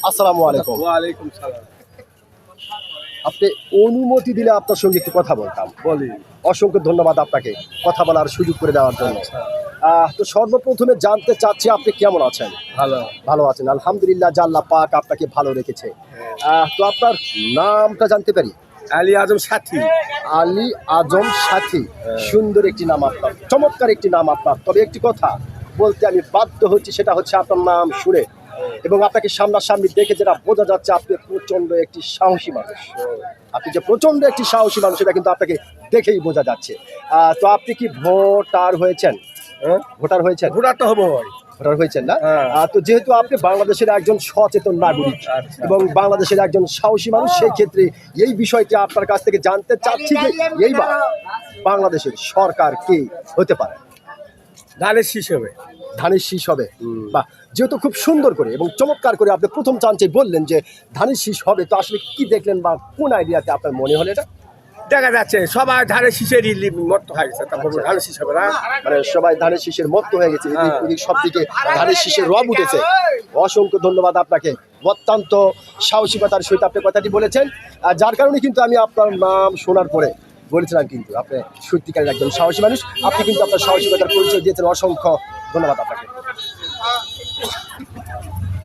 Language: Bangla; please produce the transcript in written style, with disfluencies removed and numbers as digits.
আসসালামু আলাইকুম। ওয়ালাইকুম সালাম। আপনি অনুমতি দিলে আপনার সঙ্গে একটু কথা বলতাম। বলি। অসংখ্য ধন্যবাদ আপনাকে কথা বলার সুযোগ করে দেওয়ার জন্য। আচ্ছা, তো সর্বপ্রথমে জানতে চাচ্ছি আপনি কেমন আছেন? ভালো। ভালো আছেন। আলহামদুলিল্লাহ যে আল্লাহ পাক আপনাকে ভালো রেখেছে। তো আপনার নামটা জানতে পারি? আলী আজম সাথী। আলী আজম সাথী। সুন্দর একটি নাম আপনার, চমৎকার একটি নাম আপনার। তবে একটি কথা বলতে আমি বাধ্য হচ্ছি, সেটা হচ্ছে আপনার নাম শুনে এবং আপনাকে সামনাসামনি দেখে যেটা বোঝা যাচ্ছে আপনি প্রচণ্ড একটি সাহসী মানুষ। আপনি যে প্রচণ্ড একটি সাহসী মানুষ সেটা কিন্তু আপনাকে দেখেই বোঝা যাচ্ছে। তো আপনি কি ভোটার হয়েছেন? হ্যাঁ? ভোটার হয়েছেন? ভোটার তো হবো ভাই। ভোটার হয়েছেন না? হ্যাঁ। তো যেহেতু আপনি বাংলাদেশের একজন সচেতন নাগরিক আচ্ছা। এবং বাংলাদেশের একজন সাহসী মানুষ, সেই ক্ষেত্রে এই বিষয়টি আপনার কাছ থেকে জানতে চাচ্ছি যে এইবার বাংলাদেশের সরকার কে হতে পারে? ধানের শীষ হবে। ধানের শীষ হবে। বা যেহেতু খুব সুন্দর করে এবং চমৎকার করে আপনি প্রথম চান্সে বললেন যে ধানের শীষ হবে, তো আসলে কি দেখলেন বা কোন আইডিয়াতে আপনার মনে হলো এটা? দেখা যাচ্ছে সবাই ধানের শীষেরই মত হয়ে গেছে, তারপর আচ্ছা। ধানের শীষ হবে না। মানে সবাই ধানের শীষের মত্ত হয়ে গেছে, এদিক ওদিক সব দিকে ধানের শীষের রব উঠেছে। অসংখ্য ধন্যবাদ আপনাকে, অত্যন্ত সাহসিকতার সহিত আপনি কথাটি বলেছেন। যার কারণে কিন্তু আমি আপনার নাম শোনার পরে বলেছিলাম কিন্তু আপনি সত্যিকারের একজন সাহসী মানুষ। আপনি কিন্তু আপনার সাহসিকতার পরিচয় দিয়েছেন। অসংখ্য ধন্যবাদ আপনাকে।